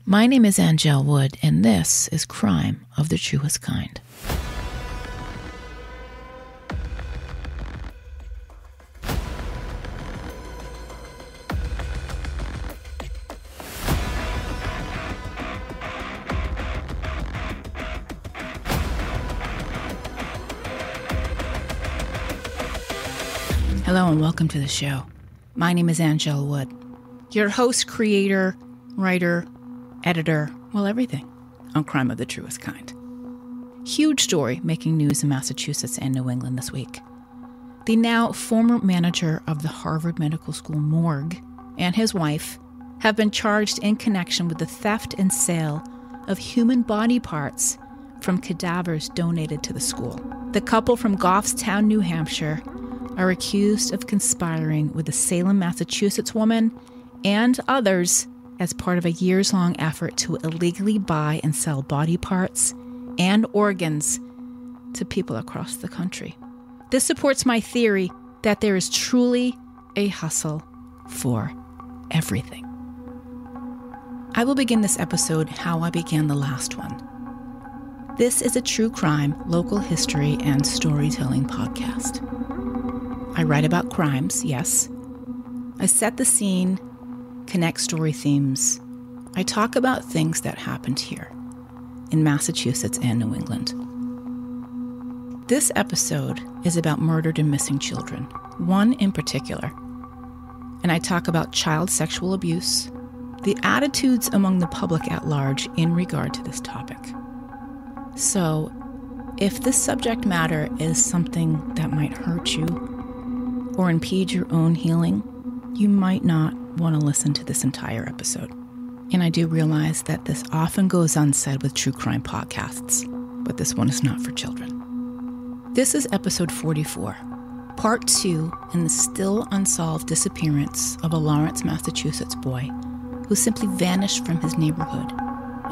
My name is Angel Wood, and this is Crime of the Truest Kind. Hello and welcome to the show. My name is Angel Wood, your host, creator, writer, editor, well, everything on Crime of the Truest Kind. Huge story making news in Massachusetts and New England this week. The now former manager of the Harvard Medical School morgue and his wife have been charged in connection with the theft and sale of human body parts from cadavers donated to the school. The couple from Goffstown, New Hampshire, are accused of conspiring with a Salem, Massachusetts woman and others as part of a years-long effort to illegally buy and sell body parts and organs to people across the country. This supports my theory that there is truly a hustle for everything. I will begin this episode how I began the last one. This is a true crime, local history, and storytelling podcast. I write about crimes, yes. I set the scene, connect story themes. I talk about things that happened here in Massachusetts and New England. This episode is about murdered and missing children, one in particular. And I talk about child sexual abuse, the attitudes among the public at large in regard to this topic. So, if this subject matter is something that might hurt you or impede your own healing, you might not want to listen to this entire episode. And I do realize that this often goes unsaid with true crime podcasts, but this one is not for children. This is episode 44, part 2 in the still-unsolved disappearance of a Lawrence, Massachusetts boy who simply vanished from his neighborhood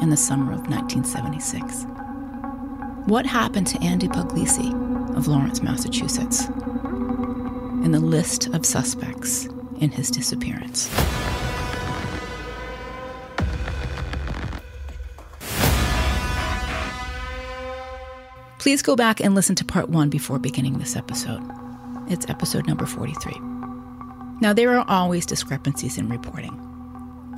in the summer of 1976. What happened to Andy Puglisi of Lawrence, Massachusetts? And the list of suspects in his disappearance. Please go back and listen to part 1 before beginning this episode. It's episode number 43. Now, there are always discrepancies in reporting.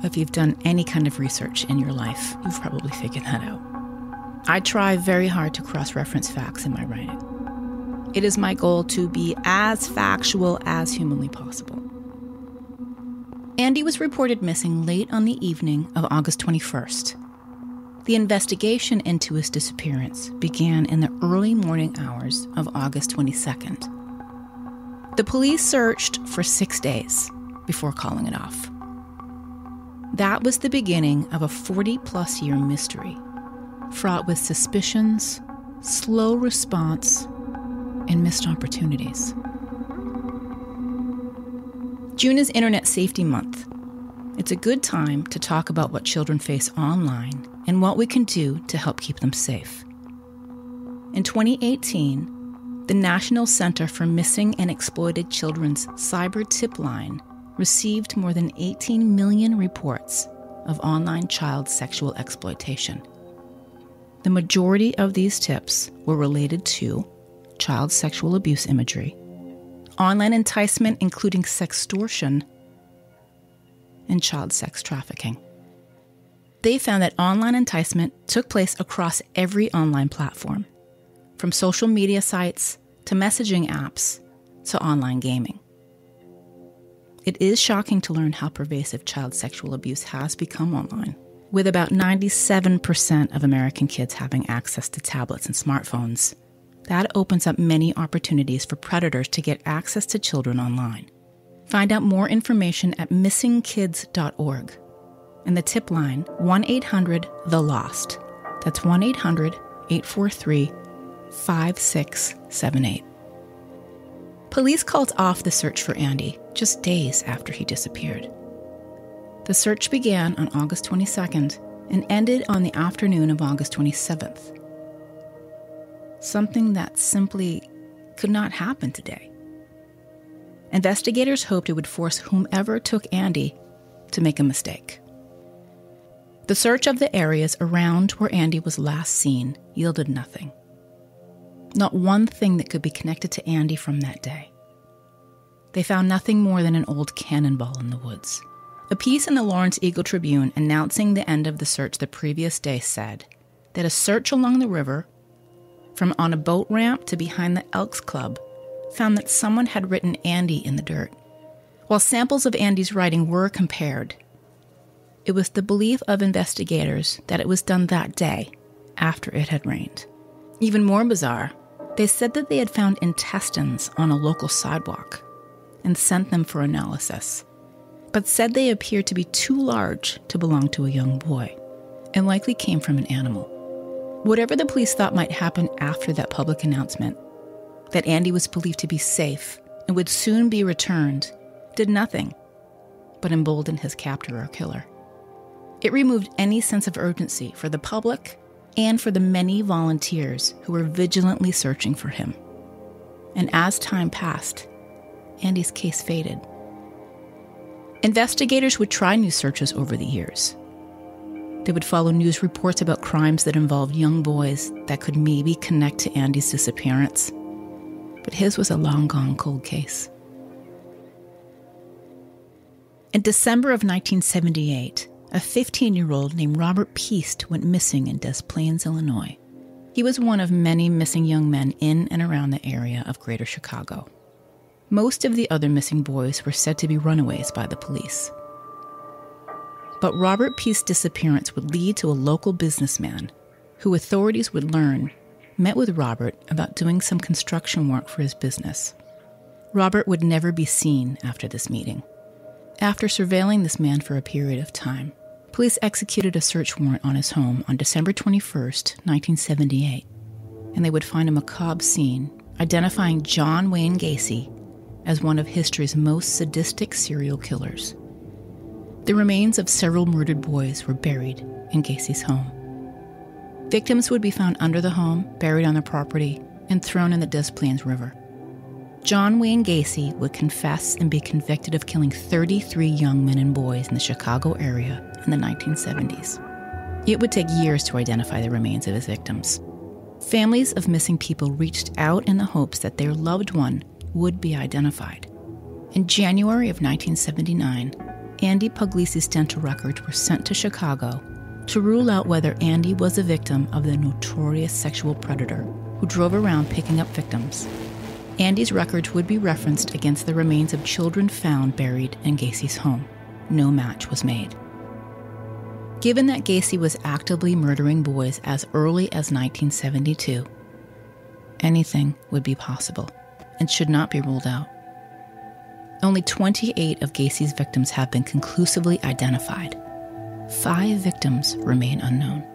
If you've done any kind of research in your life, you've probably figured that out. I try very hard to cross-reference facts in my writing. It is my goal to be as factual as humanly possible. Andy was reported missing late on the evening of August 21st. The investigation into his disappearance began in the early morning hours of August 22nd. The police searched for 6 days before calling it off. That was the beginning of a 40-plus year mystery, fraught with suspicions, slow response, and missed opportunities. June is Internet Safety Month. It's a good time to talk about what children face online and what we can do to help keep them safe. In 2018, the National Center for Missing and Exploited Children's Cyber Tip Line received more than 18 million reports of online child sexual exploitation. The majority of these tips were related to child sexual abuse imagery, online enticement including sextortion, and child sex trafficking. They found that online enticement took place across every online platform, from social media sites to messaging apps to online gaming. It is shocking to learn how pervasive child sexual abuse has become online, with about 97% of American kids having access to tablets and smartphones. That opens up many opportunities for predators to get access to children online. Find out more information at missingkids.org and the tip line 1-800-THE-LOST. That's 1-800-843-5678. Police called off the search for Andy just days after he disappeared. The search began on August 22nd and ended on the afternoon of August 27th. Something that simply could not happen today. Investigators hoped it would force whomever took Andy to make a mistake. The search of the areas around where Andy was last seen yielded nothing. Not one thing that could be connected to Andy from that day. They found nothing more than an old cannonball in the woods. A piece in the Lawrence Eagle-Tribune announcing the end of the search the previous day said that a search along the river, from on a boat ramp to behind the Elks Club, found that someone had written Andy in the dirt. While samples of Andy's writing were compared, it was the belief of investigators that it was done that day, after it had rained. Even more bizarre, they said that they had found intestines on a local sidewalk and sent them for analysis, but said they appeared to be too large to belong to a young boy and likely came from an animal. Whatever the police thought might happen after that public announcement, that Andy was believed to be safe and would soon be returned, did nothing but embolden his captor or killer. It removed any sense of urgency for the public and for the many volunteers who were vigilantly searching for him. And as time passed, Andy's case faded. Investigators would try new searches over the years. They would follow news reports about crimes that involved young boys that could maybe connect to Andy's disappearance. But his was a long-gone cold case. In December of 1978, a 15-year-old named Robert Piest went missing in Des Plaines, Illinois. He was one of many missing young men in and around the area of Greater Chicago. Most of the other missing boys were said to be runaways by the police. But Robert Piest's disappearance would lead to a local businessman who authorities would learn met with Robert about doing some construction work for his business. Robert would never be seen after this meeting. After surveilling this man for a period of time, police executed a search warrant on his home on December 21st, 1978, and they would find a macabre scene identifying John Wayne Gacy as one of history's most sadistic serial killers. The remains of several murdered boys were buried in Gacy's home. Victims would be found under the home, buried on the property, and thrown in the Des Plaines River. John Wayne Gacy would confess and be convicted of killing 33 young men and boys in the Chicago area in the 1970s. It would take years to identify the remains of his victims. Families of missing people reached out in the hopes that their loved one would be identified. In January of 1979, Andy Puglisi's dental records were sent to Chicago to rule out whether Andy was a victim of the notorious sexual predator who drove around picking up victims. Andy's records would be referenced against the remains of children found buried in Gacy's home. No match was made. Given that Gacy was actively murdering boys as early as 1972, anything would be possible and should not be ruled out. Only 28 of Gacy's victims have been conclusively identified. 5 victims remain unknown.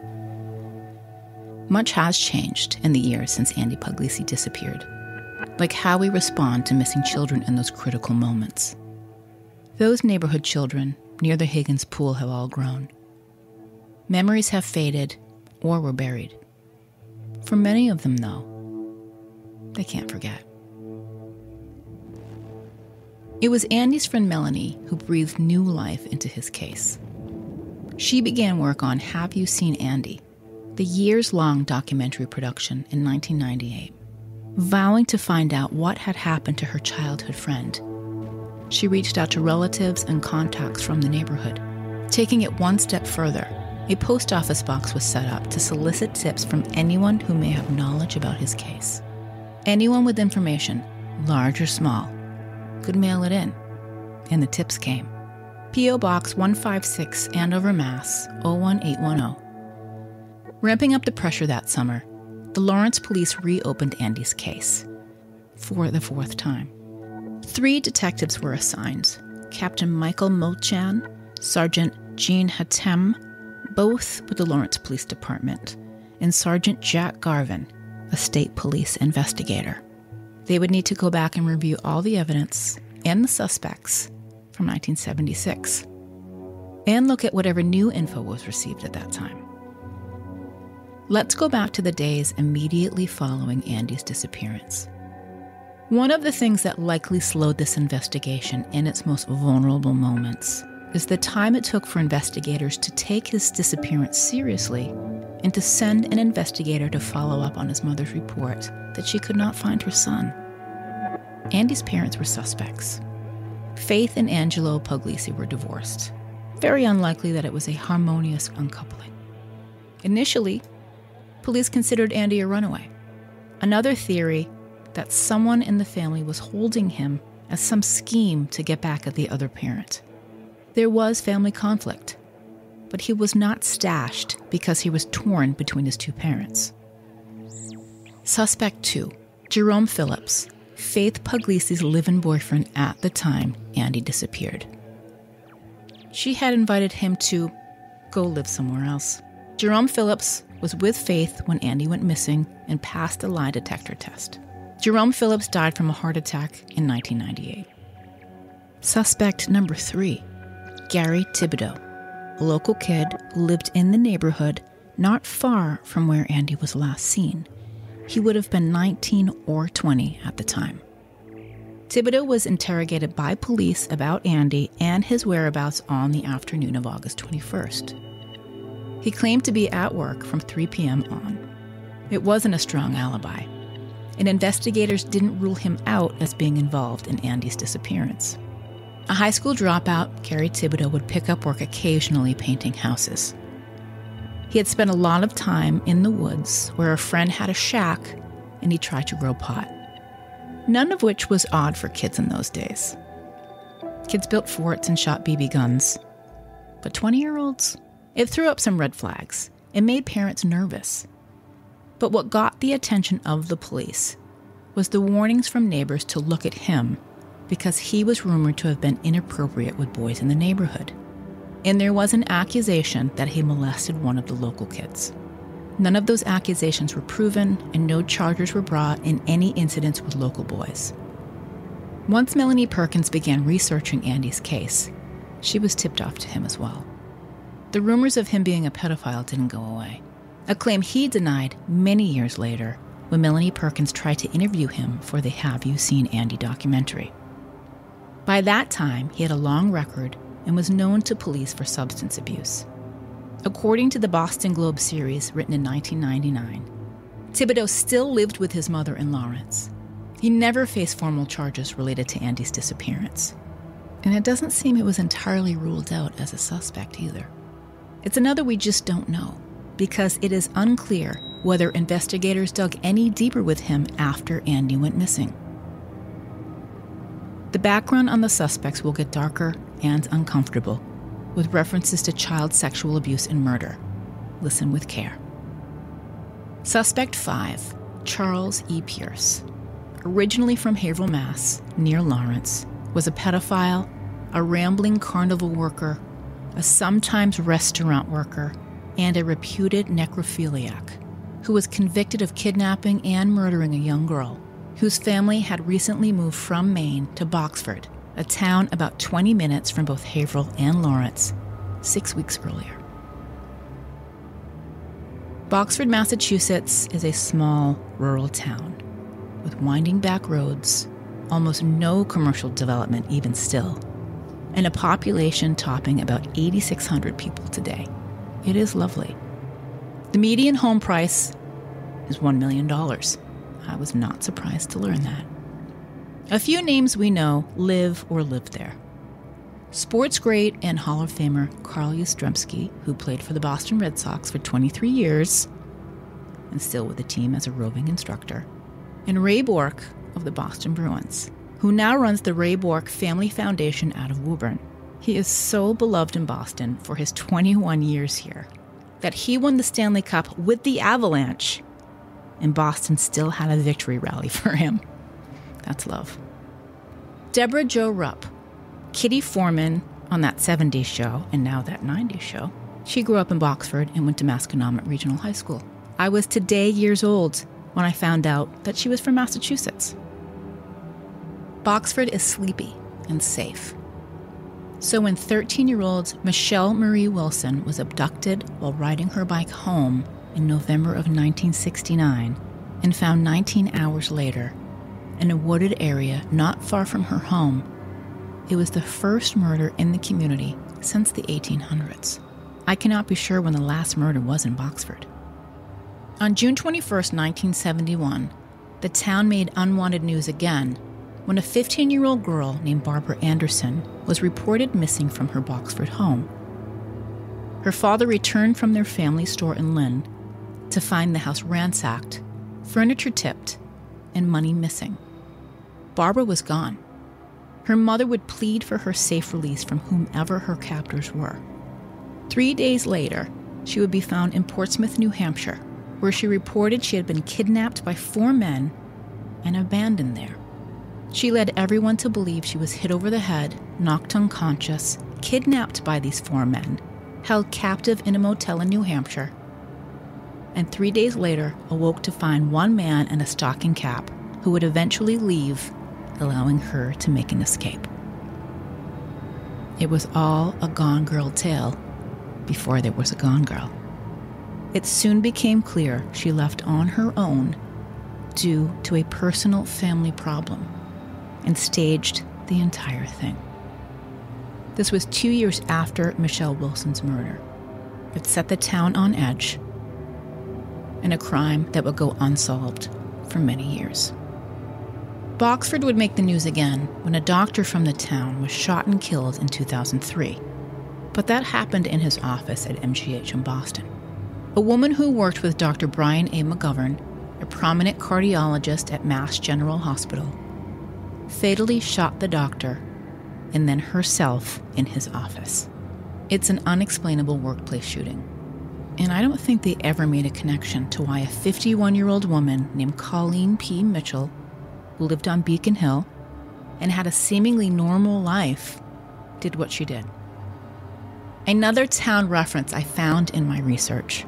Much has changed in the years since Andy Puglisi disappeared, like how we respond to missing children in those critical moments. Those neighborhood children near the Higgins Pool have all grown. Memories have faded or were buried. For many of them, though, they can't forget. It was Andy's friend Melanie who breathed new life into his case. She began work on Have You Seen Andy?, the years-long documentary production in 1998. Vowing to find out what had happened to her childhood friend, she reached out to relatives and contacts from the neighborhood. Taking it one step further, a post office box was set up to solicit tips from anyone who may have knowledge about his case. Anyone with information, large or small, could mail it in, and the tips came. P.O. Box 156, Andover, Mass. 01810. Ramping up the pressure that summer, the Lawrence police reopened Andy's case for the 4th time. 3 detectives were assigned: Captain Michael Mochan, Sergeant Jean Hatem, both with the Lawrence Police Department, and Sergeant Jack Garvin, a state police investigator. They would need to go back and review all the evidence and the suspects from 1976, and look at whatever new info was received at that time. Let's go back to the days immediately following Andy's disappearance. One of the things that likely slowed this investigation in its most vulnerable moments is the time it took for investigators to take his disappearance seriously and to send an investigator to follow up on his mother's report that she could not find her son. Andy's parents were suspects. Faith and Angelo Puglisi were divorced. Very unlikely that it was a harmonious uncoupling. Initially, police considered Andy a runaway. Another theory that someone in the family was holding him as some scheme to get back at the other parent. There was family conflict, but he was not stashed because he was torn between his two parents. Suspect 2, Jerome Phillips, Faith Puglisi's live-in boyfriend at the time Andy disappeared. She had invited him to go live somewhere else. Jerome Phillips was with Faith when Andy went missing and passed a lie detector test. Jerome Phillips died from a heart attack in 1998. Suspect number 3, Gary Thibodeau, a local kid who lived in the neighborhood not far from where Andy was last seen. He would have been 19 or 20 at the time. Thibodeau was interrogated by police about Andy and his whereabouts on the afternoon of August 21st. He claimed to be at work from 3 p.m. on. It wasn't a strong alibi, and investigators didn't rule him out as being involved in Andy's disappearance. A high school dropout, Gary Thibodeau would pick up work occasionally painting houses. He had spent a lot of time in the woods where a friend had a shack and he tried to grow pot. None of which was odd for kids in those days. Kids built forts and shot BB guns. But 20-year-olds? It threw up some red flags. It made parents nervous. But what got the attention of the police was the warnings from neighbors to look at him because he was rumored to have been inappropriate with boys in the neighborhood. And there was an accusation that he molested one of the local kids. None of those accusations were proven, and no charges were brought in any incidents with local boys. Once Melanie Perkins began researching Andy's case, she was tipped off to him as well. The rumors of him being a pedophile didn't go away, a claim he denied many years later when Melanie Perkins tried to interview him for the Have You Seen Andy documentary. By that time, he had a long record and was known to police for substance abuse. According to the Boston Globe series written in 1999, Thibodeau still lived with his mother in Lawrence. He never faced formal charges related to Andy's disappearance. And it doesn't seem it was entirely ruled out as a suspect either. It's another we just don't know, because it is unclear whether investigators dug any deeper with him after Andy went missing. The background on the suspects will get darker and uncomfortable, with references to child sexual abuse and murder. Listen with care. Suspect 5, Charles E. Pierce, originally from Haverhill, Mass., near Lawrence, was a pedophile, a rambling carnival worker, a sometimes restaurant worker, and a reputed necrophiliac who was convicted of kidnapping and murdering a young girl whose family had recently moved from Maine to Boxford, a town about 20 minutes from both Haverhill and Lawrence, 6 weeks earlier. Boxford, Massachusetts is a small, rural town with winding back roads, almost no commercial development even still, and a population topping about 8,600 people today. It is lovely. The median home price is $1 million. I was not surprised to learn that. A few names we know live or lived there. Sports great and Hall of Famer Carl Yastrzemski, who played for the Boston Red Sox for 23 years and still with the team as a roving instructor. And Ray Bork of the Boston Bruins, who now runs the Ray Bork Family Foundation out of Woburn. He is so beloved in Boston for his 21 years here that he won the Stanley Cup with the Avalanche, and Boston still had a victory rally for him. That's love. Deborah Jo Rupp, Kitty Foreman on that 70s show and now that 90s show. She grew up in Boxford and went to Masconomet Regional High School. I was today years old when I found out that she was from Massachusetts. Boxford is sleepy and safe. So when 13-year-old Michelle Marie Wilson was abducted while riding her bike home in November of 1969 and found 19 hours later in a wooded area not far from her home, it was the first murder in the community since the 1800s. I cannot be sure when the last murder was in Boxford. On June 21st, 1971, the town made unwanted news again when a 15-year-old girl named Barbara Anderson was reported missing from her Boxford home. Her father returned from their family store in Lynn to find the house ransacked, furniture tipped, and money missing. Barbara was gone. Her mother would plead for her safe release from whomever her captors were. 3 days later, she would be found in Portsmouth, New Hampshire, where she reported she had been kidnapped by 4 men and abandoned there. She led everyone to believe she was hit over the head, knocked unconscious, kidnapped by these 4 men, held captive in a motel in New Hampshire, and 3 days later awoke to find 1 man in a stocking cap who would eventually leave, allowing her to make an escape. It was all a Gone Girl tale before there was a Gone Girl. It soon became clear she left on her own due to a personal family problem and staged the entire thing. This was 2 years after Michelle Wilson's murder. It set the town on edge, and a crime that would go unsolved for many years. Boxford would make the news again when a doctor from the town was shot and killed in 2003. But that happened in his office at MGH in Boston. A woman who worked with Dr. Brian A. McGovern, a prominent cardiologist at Mass General Hospital, fatally shot the doctor and then herself in his office. It's an unexplainable workplace shooting. And I don't think they ever made a connection to why a 51-year-old woman named Colleen P. Mitchell, who lived on Beacon Hill and had a seemingly normal life, did what she did. Another town reference I found in my research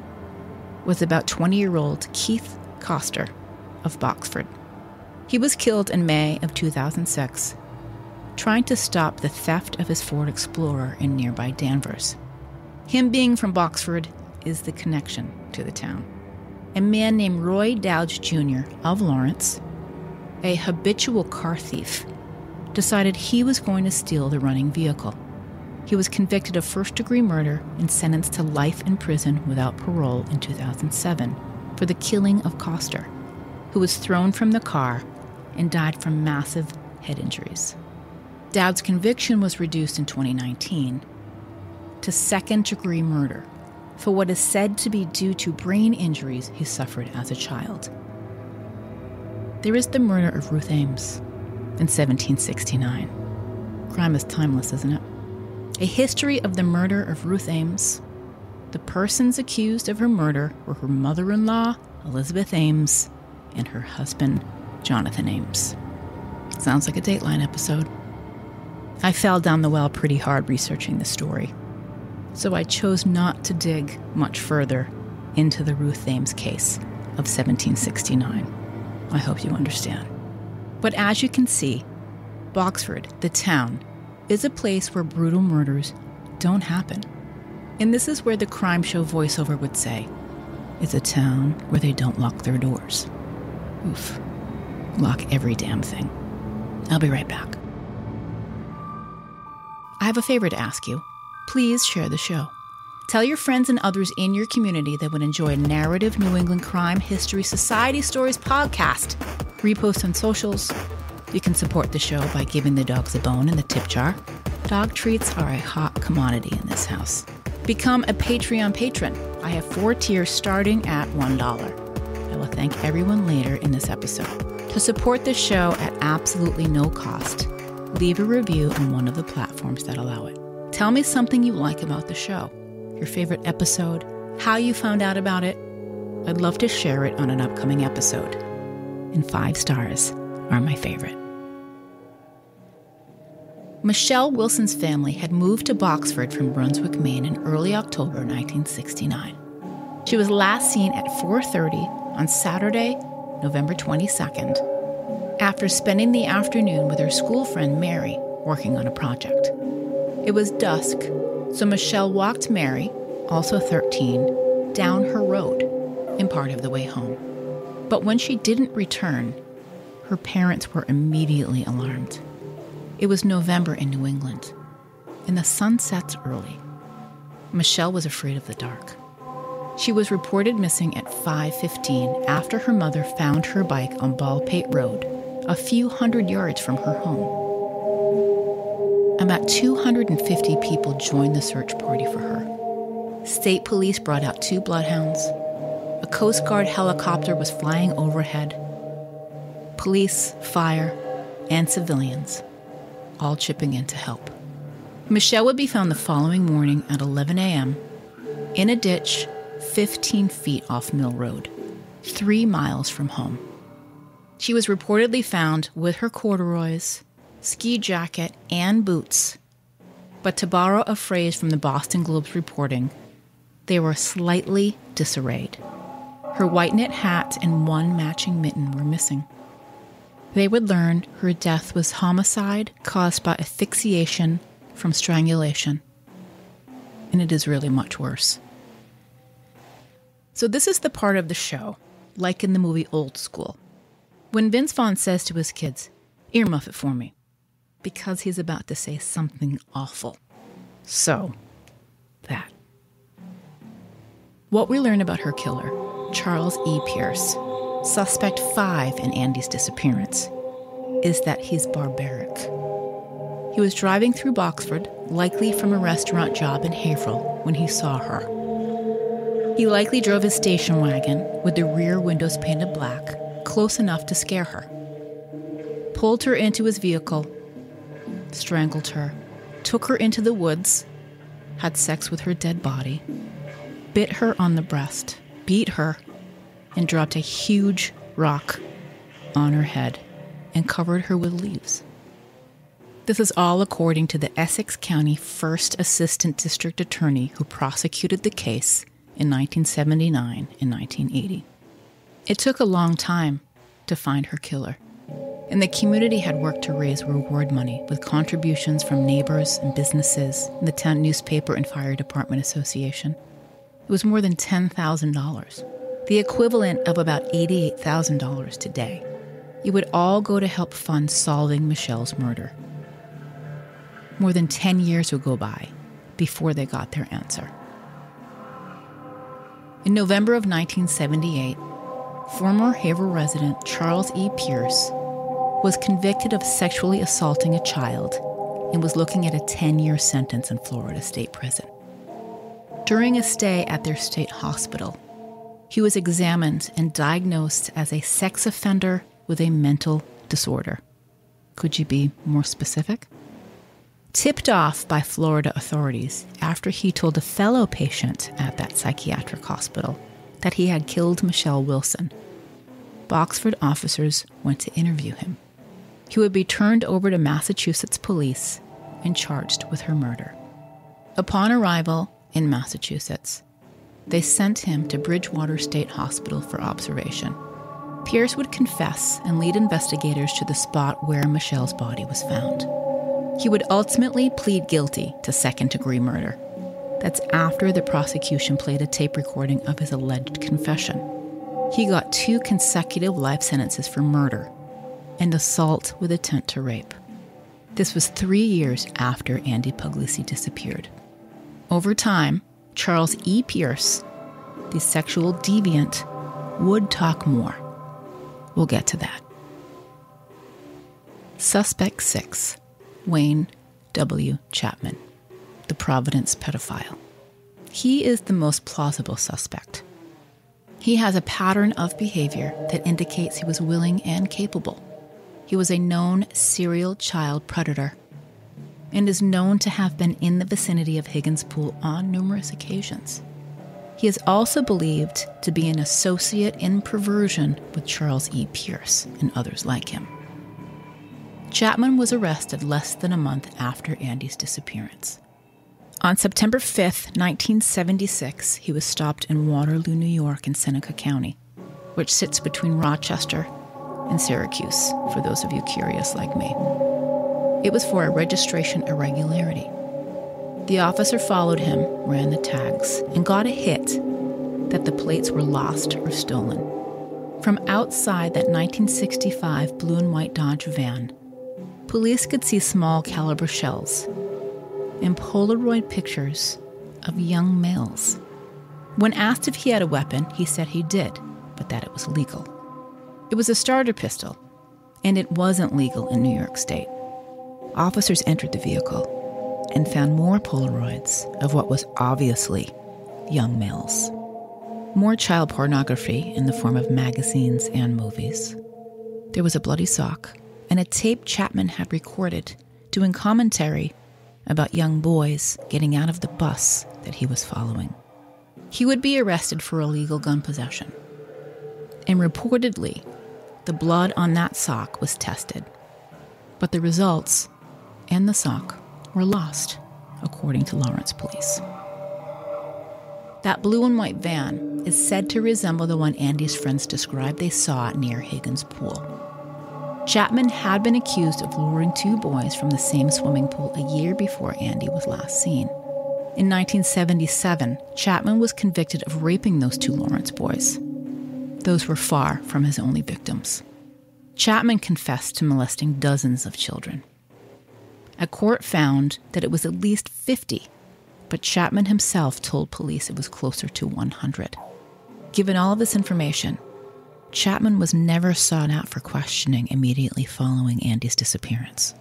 was about 20-year-old Keith Coster of Boxford. He was killed in May of 2006, trying to stop the theft of his Ford Explorer in nearby Danvers. Him being from Boxford is the connection to the town. A man named Roy Dowdge Jr. of Lawrence, a habitual car thief, decided he was going to steal the running vehicle. He was convicted of first-degree murder and sentenced to life in prison without parole in 2007 for the killing of Coster, who was thrown from the car and died from massive head injuries. Dowd's conviction was reduced in 2019 to second-degree murder for what is said to be due to brain injuries he suffered as a child. There is the murder of Ruth Ames in 1769. Crime is timeless, isn't it? A history of the murder of Ruth Ames. The persons accused of her murder were her mother-in-law, Elizabeth Ames, and her husband, Jonathan Ames. Sounds like a Dateline episode. I fell down the well pretty hard researching the story, so I chose not to dig much further into the Ruth Ames case of 1769. I hope you understand. But as you can see, Boxford, the town, is a place where brutal murders don't happen. And this is where the crime show voiceover would say, it's a town where they don't lock their doors. Oof. Lock every damn thing. I'll be right back. I have a favor to ask you. Please share the show. Tell your friends and others in your community that would enjoy a narrative New England Crime History Society Stories podcast. Repost on socials. You can support the show by giving the dogs a bone in the tip jar. Dog treats are a hot commodity in this house. Become a Patreon patron. I have 4 tiers starting at $1. I will thank everyone later in this episode. To support the show at absolutely no cost, leave a review on one of the platforms that allow it. Tell me something you like about the show, your favorite episode, how you found out about it. I'd love to share it on an upcoming episode. And 5 stars are my favorite. Michelle Wilson's family had moved to Boxford from Brunswick, Maine in early October 1969. She was last seen at 4:30 on Saturday, November 22nd, after spending the afternoon with her school friend Mary working on a project. It was dusk, so Michelle walked Mary, also 13, down her road and part of the way home. But when she didn't return, her parents were immediately alarmed. It was November in New England, and the sun sets early. Michelle was afraid of the dark. She was reported missing at 5:15 after her mother found her bike on Baldpate Road, a few hundred yards from her home. About 250 people joined the search party for her. State police brought out 2 bloodhounds. A Coast Guard helicopter was flying overhead. Police, fire, and civilians, all chipping in to help. Michelle would be found the following morning at 11 a.m. in a ditch 15 feet off Mill Road, 3 miles from home. She was reportedly found with her corduroys, ski jacket, and boots. But to borrow a phrase from the Boston Globe's reporting, they were slightly disarrayed. Her white knit hat and 1 matching mitten were missing. They would learn her death was homicide caused by asphyxiation from strangulation. And it is really much worse. So this is the part of the show, like in the movie Old School, when Vince Vaughn says to his kids, "Earmuff it for me," because he's about to say something awful. So, that. What we learn about her killer, Charles E. Pierce, suspect 5 in Andy's disappearance, is that he's barbaric. He was driving through Boxford, likely from a restaurant job in Haverhill, when he saw her. He likely drove his station wagon, with the rear windows painted black, close enough to scare her. Pulled her into his vehicle, strangled her, took her into the woods, had sex with her dead body, bit her on the breast, beat her, and dropped a huge rock on her head and covered her with leaves. This is all according to the Essex County First Assistant District Attorney who prosecuted the case in 1979 and 1980. It took a long time to find her killer, and the community had worked to raise reward money with contributions from neighbors and businesses and the town newspaper and fire department association. It was more than $10,000, the equivalent of about $88,000 today. It would all go to help fund solving Michelle's murder. More than 10 years would go by before they got their answer. In November of 1978, former Haverhill resident Charles E. Pierce was convicted of sexually assaulting a child and was looking at a 10-year sentence in Florida State Prison. During a stay at their state hospital, he was examined and diagnosed as a sex offender with a mental disorder. Could you be more specific? Tipped off by Florida authorities after he told a fellow patient at that psychiatric hospital that he had killed Michelle Wilson, Boxford officers went to interview him. He would be turned over to Massachusetts police and charged with her murder. Upon arrival in Massachusetts, they sent him to Bridgewater State Hospital for observation. Pierce would confess and lead investigators to the spot where Michelle's body was found. He would ultimately plead guilty to second-degree murder. That's after the prosecution played a tape recording of his alleged confession. He got 2 consecutive life sentences for murder and assault with intent to rape. This was 3 years after Andy Puglisi disappeared. Over time, Charles E. Pierce, the sexual deviant, would talk more. We'll get to that. Suspect 6. Wayne W. Chapman, the Providence pedophile. He is the most plausible suspect. He has a pattern of behavior that indicates he was willing and capable. He was a known serial child predator and is known to have been in the vicinity of Higgins Pool on numerous occasions. He is also believed to be an associate in perversion with Charles E. Pierce and others like him. Chapman was arrested less than a month after Andy's disappearance. On September 5th, 1976, he was stopped in Waterloo, New York in Seneca County, which sits between Rochester and Syracuse, for those of you curious like me. It was for a registration irregularity. The officer followed him, ran the tags, and got a hit that the plates were lost or stolen. From outside that 1965 blue and white Dodge van, police could see small caliber shells, and Polaroid pictures of young males. When asked if he had a weapon, he said he did, but that it was legal. It was a starter pistol, and it wasn't legal in New York State. Officers entered the vehicle and found more Polaroids of what was obviously young males. More child pornography in the form of magazines and movies. There was a bloody sock and a tape Chapman had recorded doing commentary about young boys getting out of the bus that he was following. He would be arrested for illegal gun possession. And reportedly, the blood on that sock was tested. But the results and the sock were lost, according to Lawrence police. That blue and white van is said to resemble the one Andy's friends described they saw near Higgins Pool. Chapman had been accused of luring two boys from the same swimming pool a year before Andy was last seen. In 1977, Chapman was convicted of raping those two Lawrence boys. Those were far from his only victims. Chapman confessed to molesting dozens of children. A court found that it was at least 50, but Chapman himself told police it was closer to 100. Given all of this information, Chapman was never sought out for questioning immediately following Andy's disappearance.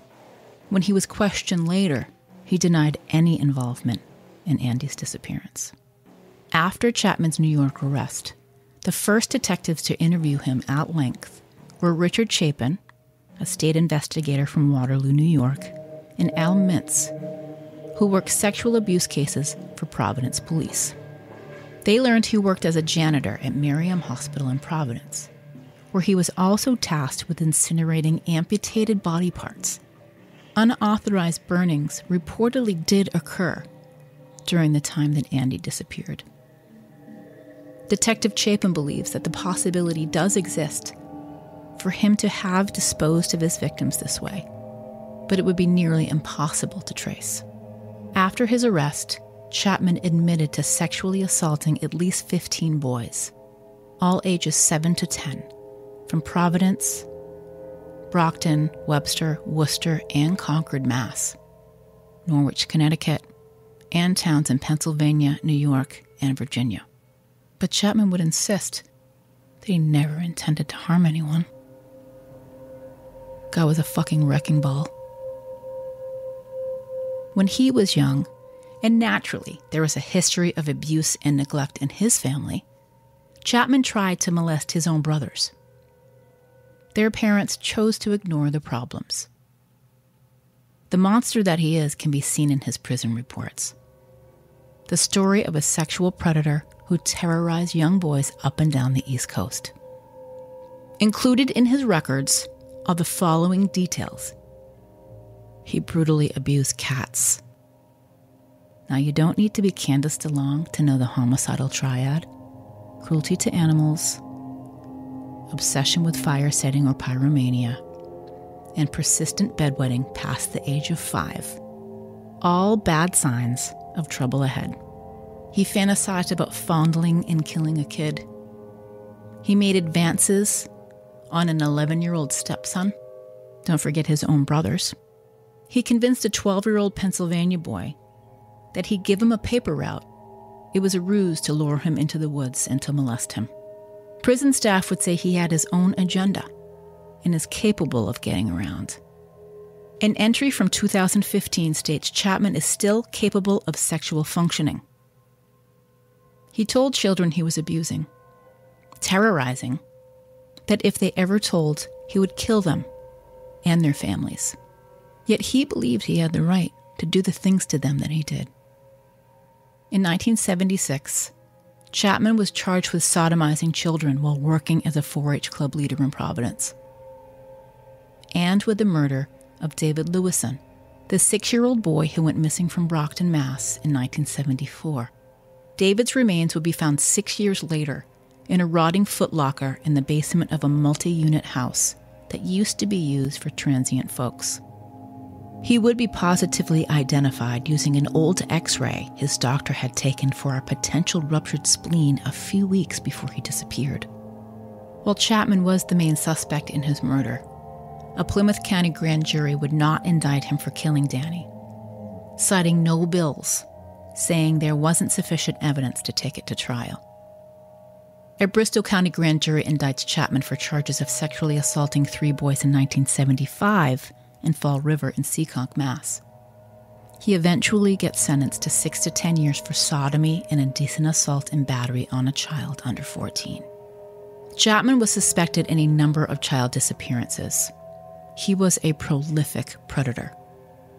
When he was questioned later, he denied any involvement in Andy's disappearance. After Chapman's New York arrest, the first detectives to interview him at length were Richard Chapin, a state investigator from Waterloo, New York, and Al Mintz, who worked sexual abuse cases for Providence Police. They learned he worked as a janitor at Merriam Hospital in Providence, where he was also tasked with incinerating amputated body parts. Unauthorized burnings reportedly did occur during the time that Andy disappeared. Detective Chapin believes that the possibility does exist for him to have disposed of his victims this way, but it would be nearly impossible to trace. After his arrest, Chapman admitted to sexually assaulting at least 15 boys, all ages 7 to 10, from Providence, Brockton, Webster, Worcester, and Concord, Mass., Norwich, Connecticut, and towns in Pennsylvania, New York, and Virginia. But Chapman would insist that he never intended to harm anyone. Guy was a fucking wrecking ball. When he was young, and naturally there was a history of abuse and neglect in his family, Chapman tried to molest his own brothers. Their parents chose to ignore the problems. The monster that he is can be seen in his prison reports. The story of a sexual predator who terrorized young boys up and down the East Coast. Included in his records are the following details. He brutally abused cats. Now, you don't need to be Candace DeLong to know the homicidal triad: cruelty to animals, obsession with fire setting or pyromania, and persistent bedwetting past the age of 5. All bad signs of trouble ahead. He fantasized about fondling and killing a kid. He made advances on an 11-year-old stepson. Don't forget his own brothers. He convinced a 12-year-old Pennsylvania boy that he'd give him a paper route. It was a ruse to lure him into the woods and to molest him. Prison staff would say he had his own agenda and is capable of getting around. An entry from 2015 states Chapman is still capable of sexual functioning. He told children he was abusing, terrorizing, that if they ever told, he would kill them and their families. Yet he believed he had the right to do the things to them that he did. In 1976, Chapman was charged with sodomizing children while working as a 4-H club leader in Providence, and with the murder of David Lewison, the 6-year-old boy who went missing from Brockton, Mass. In 1974. David's remains would be found 6 years later in a rotting footlocker in the basement of a multi-unit house that used to be used for transient folks. He would be positively identified using an old X-ray his doctor had taken for a potential ruptured spleen a few weeks before he disappeared. While Chapman was the main suspect in his murder, a Plymouth County grand jury would not indict him for killing Danny. citing no bills, saying there wasn't sufficient evidence to take it to trial. A Bristol County grand jury indicts Chapman for charges of sexually assaulting 3 boys in 1975 in Fall River in Seekonk, Mass. He eventually gets sentenced to 6 to 10 years for sodomy and indecent assault and battery on a child under 14. Chapman was suspected in a number of child disappearances. He was a prolific predator.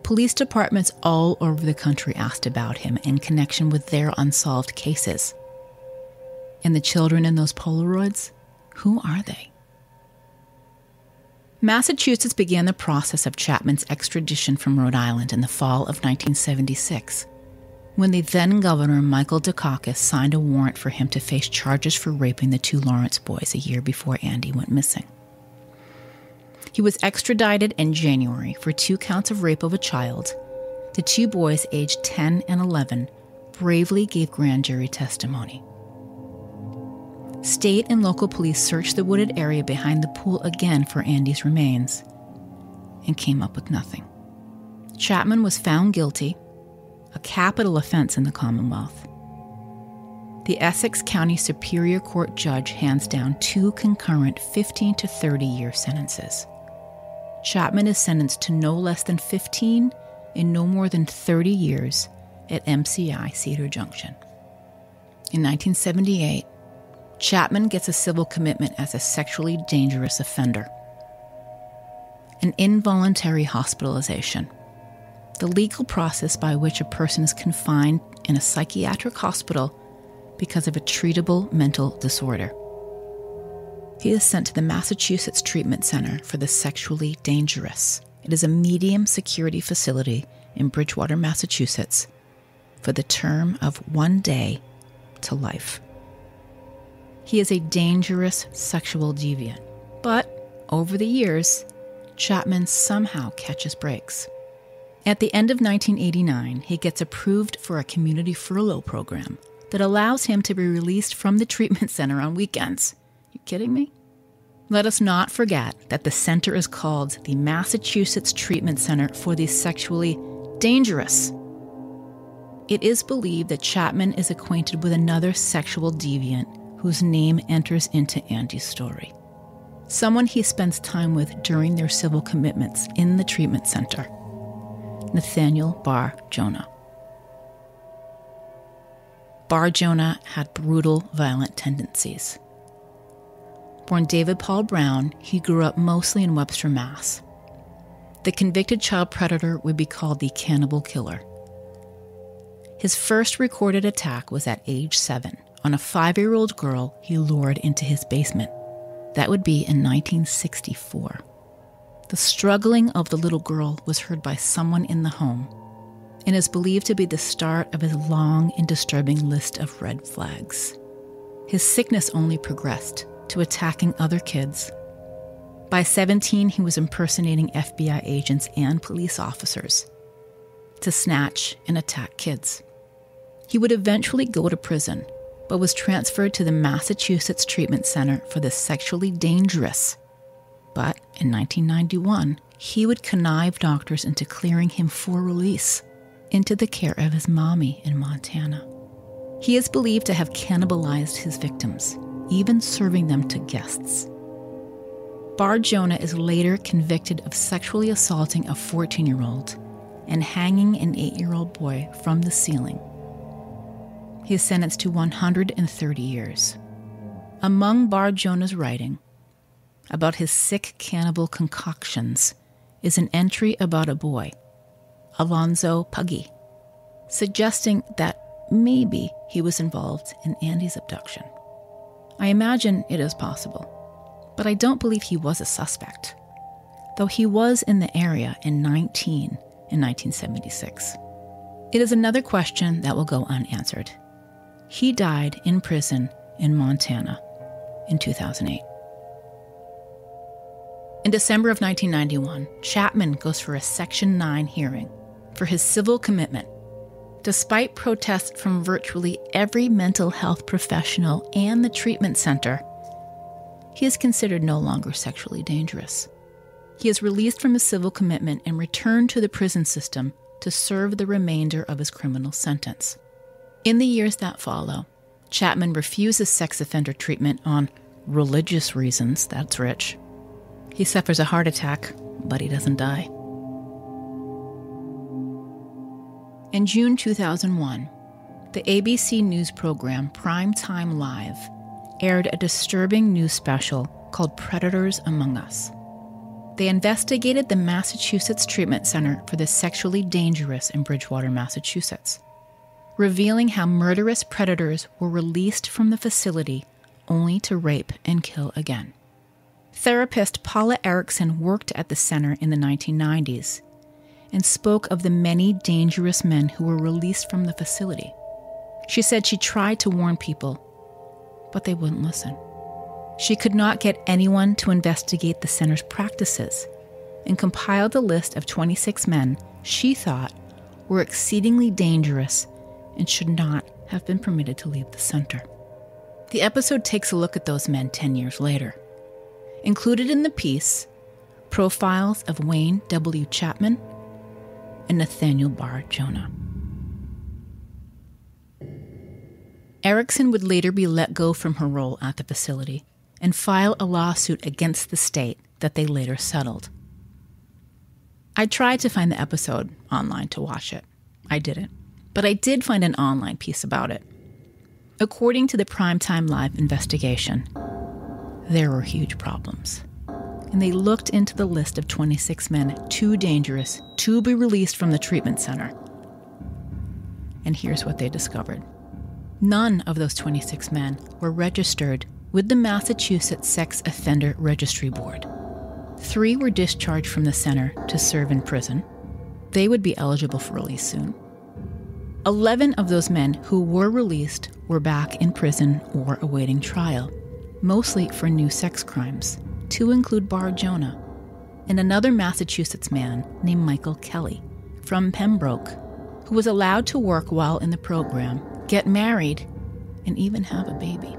Police departments all over the country asked about him in connection with their unsolved cases. And the children in those Polaroids, who are they? Massachusetts began the process of Chapman's extradition from Rhode Island in the fall of 1976, when the then-Governor Michael Dukakis signed a warrant for him to face charges for raping the 2 Lawrence boys a year before Andy went missing. He was extradited in January for 2 counts of rape of a child. The 2 boys, aged 10 and 11, bravely gave grand jury testimony. State and local police searched the wooded area behind the pool again for Andy's remains and came up with nothing. Chapman was found guilty, a capital offense in the Commonwealth. The Essex County Superior Court judge hands down 2 concurrent 15 to 30-year sentences. Chapman is sentenced to no less than 15 and no more than 30 years at MCI Cedar Junction. In 1978, Chapman gets a civil commitment as a sexually dangerous offender. An involuntary hospitalization, the legal process by which a person is confined in a psychiatric hospital because of a treatable mental disorder. He is sent to the Massachusetts Treatment Center for the Sexually Dangerous. It is a medium security facility in Bridgewater, Massachusetts, for the term of 1 day to life. He is a dangerous sexual deviant, but over the years, Chapman somehow catches breaks. At the end of 1989, he gets approved for a community furlough program that allows him to be released from the treatment center on weekends. You kidding me? Let us not forget that the center is called the Massachusetts Treatment Center for the Sexually Dangerous. It is believed that Chapman is acquainted with another sexual deviant whose name enters into Andy's story. Someone he spends time with during their civil commitments in the treatment center, Nathaniel Bar Jonah. Bar Jonah had brutal, violent tendencies. Born David Paul Brown, he grew up mostly in Webster, Mass. The convicted child predator would be called the Cannibal Killer. His first recorded attack was at age 7 on a 5-year-old girl he lured into his basement. That would be in 1964. The struggling of the little girl was heard by someone in the home and is believed to be the start of his long and disturbing list of red flags. His sickness only progressed to attacking other kids. By 17, he was impersonating FBI agents and police officers to snatch and attack kids. He would eventually go to prison, but was transferred to the Massachusetts Treatment Center for the Sexually Dangerous. But in 1991, he would connive doctors into clearing him for release into the care of his mommy in Montana. He is believed to have cannibalized his victims, even serving them to guests. Bar Jonah is later convicted of sexually assaulting a 14-year-old and hanging an 8-year-old boy from the ceiling. He is sentenced to 130 years. Among Bar Jonah's writing about his sick cannibal concoctions is an entry about a boy, Alonzo Puggy, suggesting that maybe he was involved in Andy's abduction. I imagine it is possible, but I don't believe he was a suspect, though he was in the area in 1976. It is another question that will go unanswered. He died in prison in Montana in 2008. In December of 1991, Chapman goes for a Section 9 hearing for his civil commitment. Despite protests from virtually every mental health professional and the treatment center, he is considered no longer sexually dangerous. He is released from his civil commitment and returned to the prison system to serve the remainder of his criminal sentence. In the years that follow, Chapman refuses sex offender treatment on religious reasons. That's rich. He suffers a heart attack, but he doesn't die. In June 2001, the ABC News program Primetime Live aired a disturbing news special called Predators Among Us. They investigated the Massachusetts Treatment Center for the Sexually Dangerous in Bridgewater, Massachusetts, revealing how murderous predators were released from the facility only to rape and kill again. Therapist Paula Erickson worked at the center in the 1990s and spoke of the many dangerous men who were released from the facility. She said she tried to warn people, but they wouldn't listen. She could not get anyone to investigate the center's practices and compiled a list of 26 men she thought were exceedingly dangerous and should not have been permitted to leave the center. The episode takes a look at those men 10 years later. Included in the piece, profiles of Wayne W. Chapman and Nathaniel Bar Jonah. Erickson would later be let go from her role at the facility and file a lawsuit against the state that they later settled. I tried to find the episode online to watch it. I didn't, but I did find an online piece about it. According to the Primetime Live investigation, there were huge problems, and they looked into the list of 26 men too dangerous to be released from the treatment center. And here's what they discovered. None of those 26 men were registered with the Massachusetts Sex Offender Registry Board. 3 were discharged from the center to serve in prison. They would be eligible for release soon. 11 of those men who were released were back in prison or awaiting trial, mostly for new sex crimes. 2 include Bar Jonah and another Massachusetts man named Michael Kelly from Pembroke, who was allowed to work while in the program, get married, and even have a baby.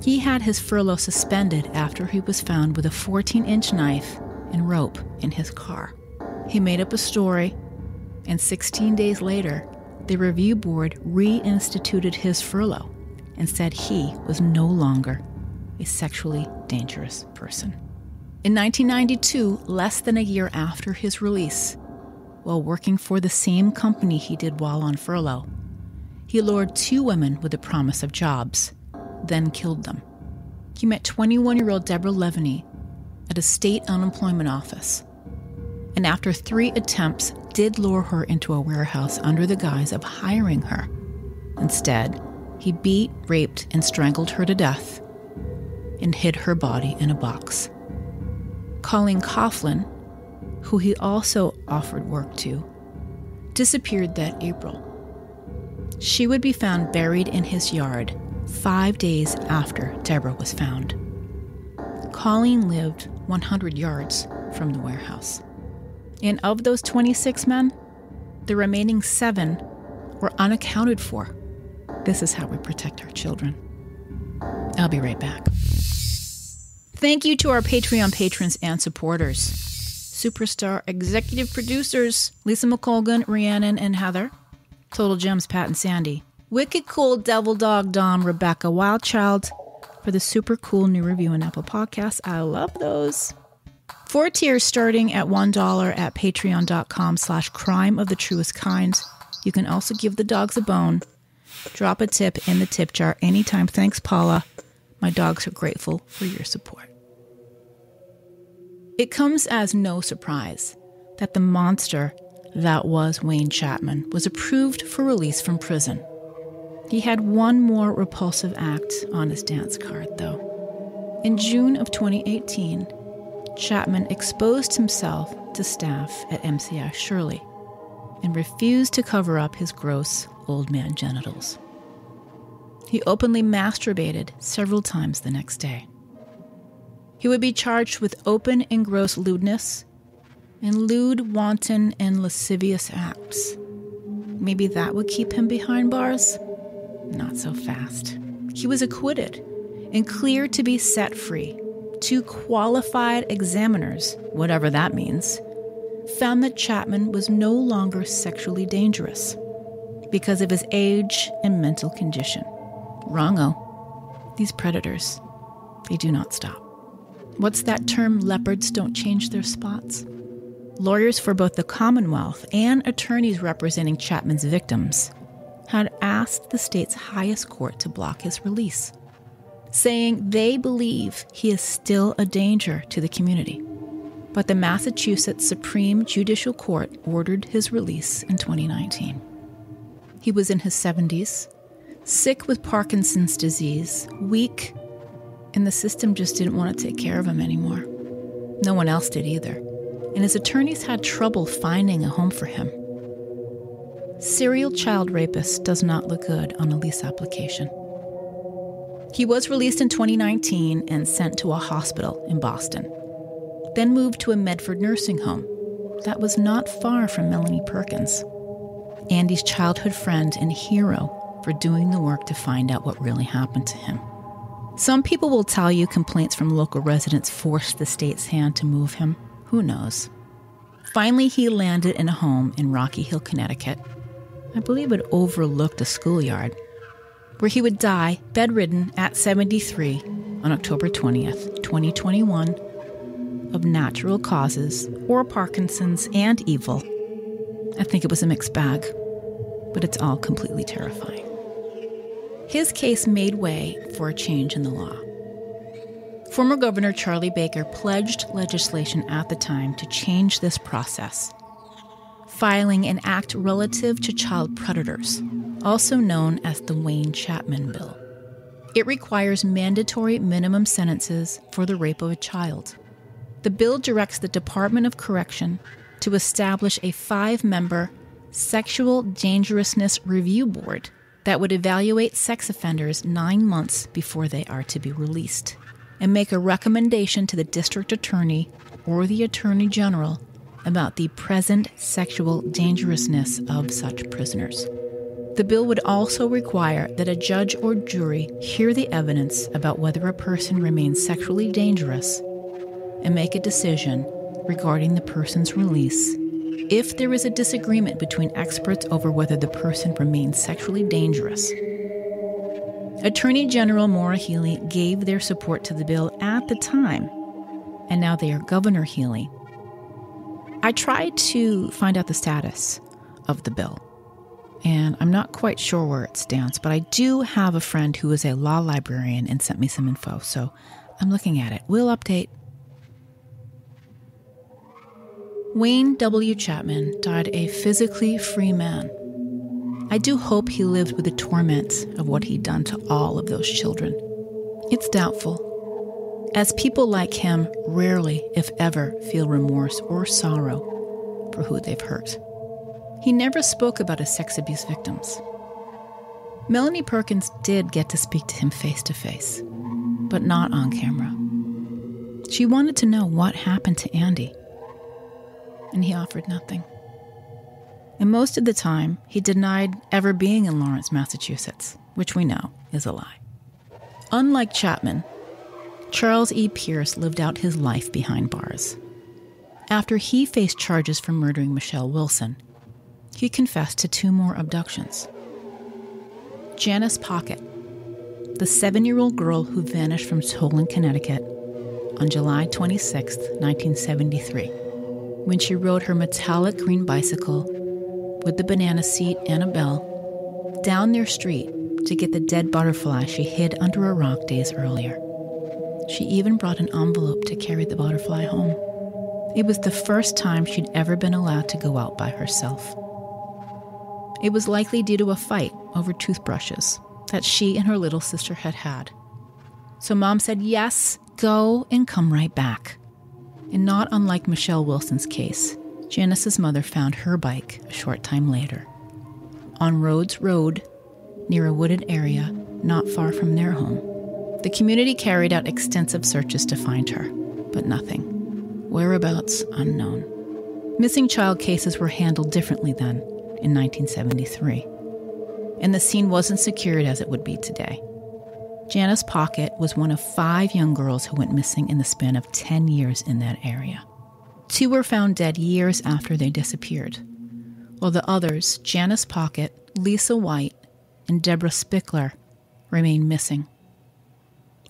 He had his furlough suspended after he was found with a 14-inch knife and rope in his car. He made up a story, and 16 days later, the review board reinstituted his furlough and said he was no longer a sexually dangerous person. In 1992, less than a year after his release, while working for the same company he did while on furlough, he lured 2 women with the promise of jobs, then killed them. He met 21-year-old Deborah Leveny at a state unemployment office, and after 3 attempts, did lure her into a warehouse under the guise of hiring her. Instead, he beat, raped, and strangled her to death and hid her body in a box. Colleen Coughlin, who he also offered work to, disappeared that April. She would be found buried in his yard 5 days after Deborah was found. Colleen lived 100 yards from the warehouse. And of those 26 men, the remaining 7 were unaccounted for. This is how we protect our children. I'll be right back. Thank you to our Patreon patrons and supporters. Superstar executive producers Lisa McColgan, Rhiannon, and Heather. Total Gems, Pat and Sandy. Wicked Cool Devil Dog Dom, Rebecca Wildchild. For the super cool new review on Apple Podcasts. I love those. 4 tiers starting at $1 at patreon.com/crime of the truest kind. You can also give the dogs a bone. Drop a tip in the tip jar anytime. Thanks, Paula. My dogs are grateful for your support. It comes as no surprise that the monster that was Wayne Chapman was approved for release from prison. He had one more repulsive act on his dance card, though. In June of 2018, Chapman exposed himself to staff at MCI Shirley and refused to cover up his gross old man genitals. He openly masturbated several times the next day. He would be charged with open and gross lewdness and lewd, wanton, and lascivious acts. Maybe that would keep him behind bars? Not so fast. He was acquitted and cleared to be set free. 2 qualified examiners, whatever that means, found that Chapman was no longer sexually dangerous because of his age and mental condition. Wrong-o. These predators, they do not stop. What's that term, leopards don't change their spots? Lawyers for both the Commonwealth and attorneys representing Chapman's victims had asked the state's highest court to block his release, saying they believe he is still a danger to the community. But the Massachusetts Supreme Judicial Court ordered his release in 2019. He was in his 70s, sick with Parkinson's disease, weak, and the system just didn't want to take care of him anymore. No one else did either, and his attorneys had trouble finding a home for him. Serial child rapist does not look good on a lease application. He was released in 2019 and sent to a hospital in Boston, then moved to a Medford nursing home that was not far from Melanie Perkins, Andy's childhood friend and hero for doing the work to find out what really happened to him. Some people will tell you complaints from local residents forced the state's hand to move him. Who knows? Finally, he landed in a home in Rocky Hill, Connecticut. I believe it overlooked a schoolyard, where he would die bedridden at 73 on October 20th, 2021, of natural causes or Parkinson's and evil. I think it was a mixed bag, but it's all completely terrifying. His case made way for a change in the law. Former Governor Charlie Baker pledged legislation at the time to change this process, filing an act relative to child predators, also known as the Wayne Chapman Bill. It requires mandatory minimum sentences for the rape of a child. The bill directs the Department of Correction to establish a 5-member sexual dangerousness review board that would evaluate sex offenders 9 months before they are to be released and make a recommendation to the district attorney or the attorney general about the present sexual dangerousness of such prisoners. The bill would also require that a judge or jury hear the evidence about whether a person remains sexually dangerous and make a decision regarding the person's release if there is a disagreement between experts over whether the person remains sexually dangerous. Attorney General Maura Healey gave their support to the bill at the time, and now they are Governor Healey. I tried to find out the status of the bill, and I'm not quite sure where it stands, but I do have a friend who is a law librarian and sent me some info, so I'm looking at it. We'll update. Wayne W. Chapman died a physically free man. I do hope he lived with the torment of what he'd done to all of those children. It's doubtful, as people like him rarely, if ever, feel remorse or sorrow for who they've hurt. He never spoke about his sex abuse victims. Melanie Perkins did get to speak to him face to face, but not on camera. She wanted to know what happened to Andy, and he offered nothing. And most of the time, he denied ever being in Lawrence, Massachusetts, which we know is a lie. Unlike Chapman, Charles E. Pierce lived out his life behind bars. After he faced charges for murdering Michelle Wilson, he confessed to 2 more abductions. Janice Pocket, the 7-year-old girl who vanished from Tolan, Connecticut on July 26, 1973, when she rode her metallic green bicycle with the banana seat and a bell down their street to get the dead butterfly she hid under a rock days earlier. She even brought an envelope to carry the butterfly home. It was the first time she'd ever been allowed to go out by herself. It was likely due to a fight over toothbrushes that she and her little sister had had. So Mom said, yes, go and come right back. And not unlike Michelle Wilson's case, Janice's mother found her bike a short time later on Rhodes Road near a wooded area not far from their home. The community carried out extensive searches to find her, but nothing. Whereabouts unknown. Missing child cases were handled differently then, in 1973, and the scene wasn't secured as it would be today. Janice Pocket was one of 5 young girls who went missing in the span of 10 years in that area. 2 were found dead years after they disappeared, while the others, Janice Pocket, Lisa White, and Deborah Spickler, remain missing,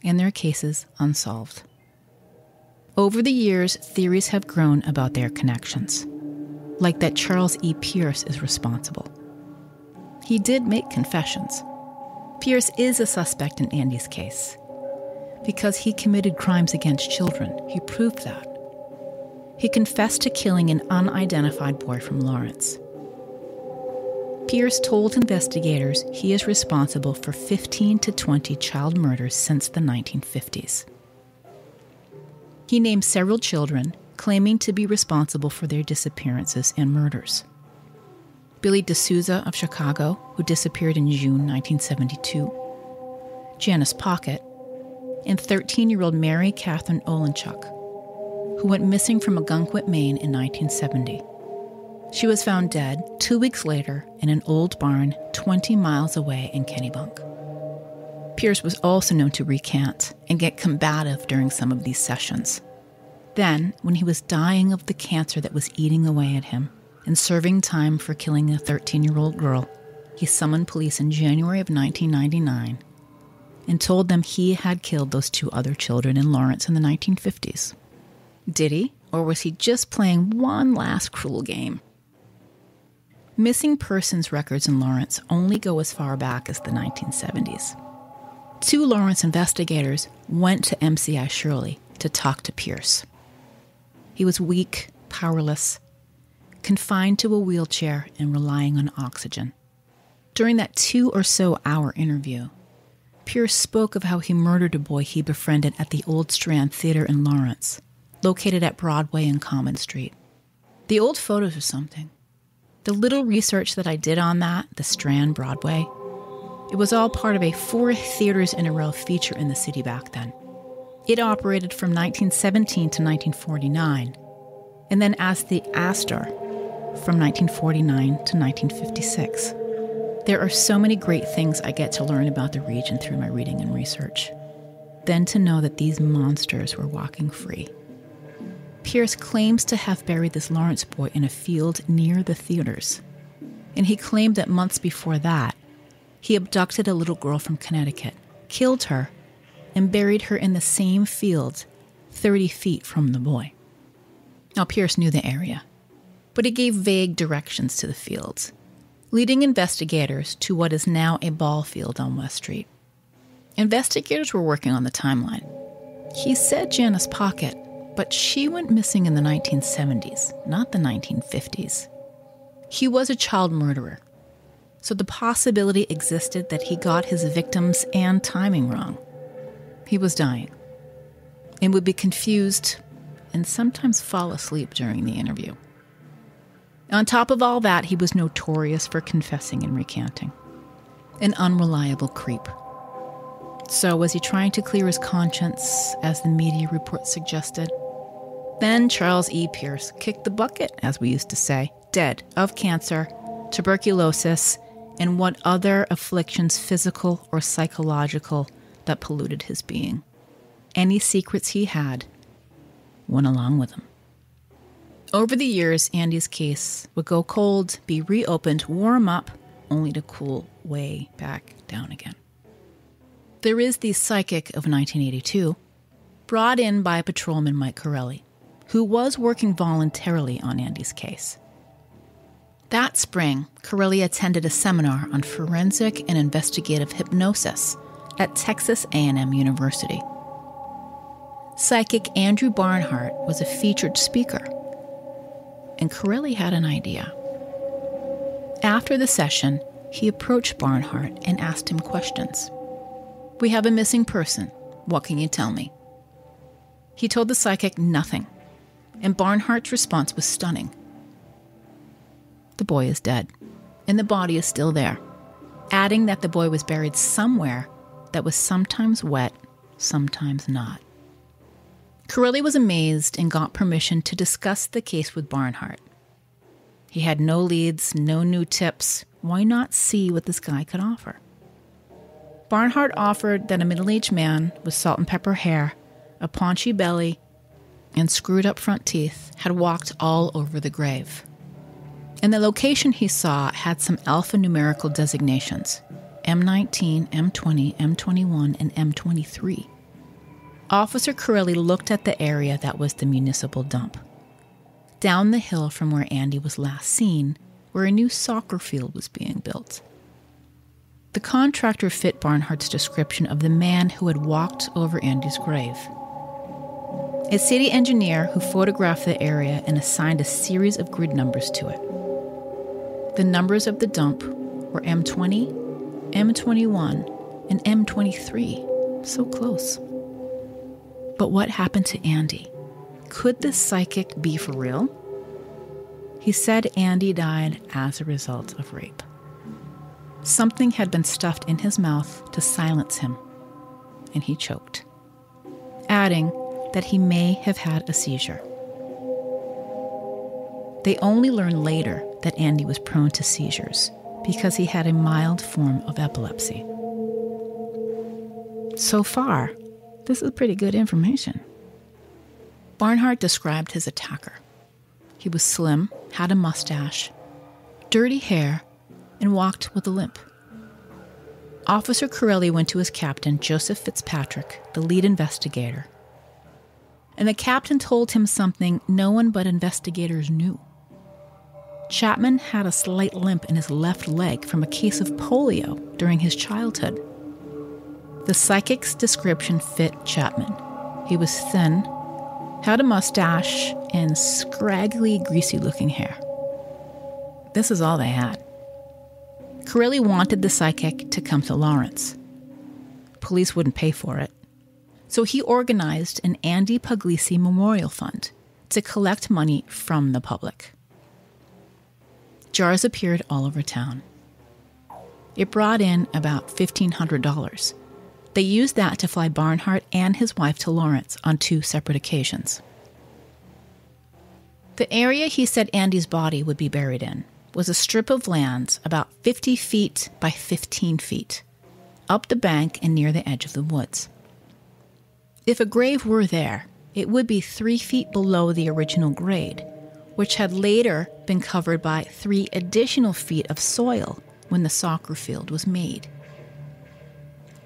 and their cases unsolved. Over the years, theories have grown about their connections, like that Charles E. Pierce is responsible. He did make confessions. Pierce is a suspect in Andy's case. Because he committed crimes against children, he proved that. He confessed to killing an unidentified boy from Lawrence. Pierce told investigators he is responsible for 15 to 20 child murders since the 1950s. He named several children, claiming to be responsible for their disappearances and murders. Billy D'Souza of Chicago, who disappeared in June 1972, Janice Pocket, and 13-year-old Mary Catherine Olenchuk, who went missing from Algonquin, Maine in 1970. She was found dead 2 weeks later in an old barn 20 miles away in Kennebunk. Pierce was also known to recant and get combative during some of these sessions. Then, when he was dying of the cancer that was eating away at him and serving time for killing a 13-year-old girl, he summoned police in January of 1999 and told them he had killed those 2 other children in Lawrence in the 1950s. Did he? Or was he just playing one last cruel game? Missing persons records in Lawrence only go as far back as the 1970s. 2 Lawrence investigators went to MCI Shirley to talk to Pierce. He was weak, powerless, confined to a wheelchair and relying on oxygen. During that 2 or so hour interview, Pierce spoke of how he murdered a boy he befriended at the Old Strand Theater in Lawrence, located at Broadway and Common Street. The old photos are something. The little research that I did on that, the Strand Broadway, it was all part of a 4 theaters in a row feature in the city back then. It operated from 1917 to 1949, and then as the Astor from 1949 to 1956. There are so many great things I get to learn about the region through my reading and research. Then to know that these monsters were walking free. Pierce claims to have buried this Lawrence boy in a field near the theaters. And he claimed that months before that, he abducted a little girl from Connecticut, killed her, and buried her in the same field 30 feet from the boy. Now, Pierce knew the area, but he gave vague directions to the fields, leading investigators to what is now a ball field on West Street. Investigators were working on the timeline. He said Janice Pocket, but she went missing in the 1970s, not the 1950s. He was a child murderer, so the possibility existed that he got his victims and timing wrong. He was dying and would be confused and sometimes fall asleep during the interview. On top of all that, he was notorious for confessing and recanting. An unreliable creep. So was he trying to clear his conscience, as the media reports suggested? Then Charles E. Pierce kicked the bucket, as we used to say, dead of cancer, tuberculosis, and what other afflictions, physical or psychological, that polluted his being. Any secrets he had went along with him. Over the years, Andy's case would go cold, be reopened, warm up, only to cool way back down again. There is the psychic of 1982, brought in by patrolman Mike Corelli, who was working voluntarily on Andy's case. That spring, Corelli attended a seminar on forensic and investigative hypnosis at Texas A&M University. Psychic Andrew Barnhart was a featured speaker, and Corelli had an idea. After the session, he approached Barnhart and asked him questions. "We have a missing person. What can you tell me?" He told the psychic nothing, and Barnhart's response was stunning. "The boy is dead, and the body is still there," adding that the boy was buried somewhere that was sometimes wet, sometimes not. Corelli was amazed and got permission to discuss the case with Barnhart. He had no leads, no new tips. Why not see what this guy could offer? Barnhart offered that a middle-aged man with salt and pepper hair, a paunchy belly, and screwed up front teeth had walked all over the grave. And the location he saw had some alphanumerical designations: M19, M20, M21, and M23. Officer Corelli looked at the area that was the municipal dump. Down the hill from where Andy was last seen, where a new soccer field was being built. The contractor fit Barnhart's description of the man who had walked over Andy's grave. A city engineer who photographed the area and assigned a series of grid numbers to it. The numbers of the dump were M20, M21, and M23. So close. But what happened to Andy? Could the psychic be for real? He said Andy died as a result of rape. Something had been stuffed in his mouth to silence him, and he choked, adding that he may have had a seizure. They only learned later that Andy was prone to seizures because he had a mild form of epilepsy. So far, this is pretty good information. Barnhart described his attacker. He was slim, had a mustache, dirty hair, and walked with a limp. Officer Corelli went to his captain, Joseph Fitzpatrick, the lead investigator. And the captain told him something no one but investigators knew. Chapman had a slight limp in his left leg from a case of polio during his childhood. The psychic's description fit Chapman. He was thin, had a mustache, and scraggly, greasy-looking hair. This is all they had. Corelli wanted the psychic to come to Lawrence. Police wouldn't pay for it. So he organized an Andy Puglisi Memorial Fund to collect money from the public. Jars appeared all over town. It brought in about $1,500. They used that to fly Barnhart and his wife to Lawrence on 2 separate occasions. The area he said Andy's body would be buried in was a strip of land about 50 feet by 15 feet, up the bank and near the edge of the woods. If a grave were there, it would be 3 feet below the original grade, which had later been covered by 3 additional feet of soil when the soccer field was made.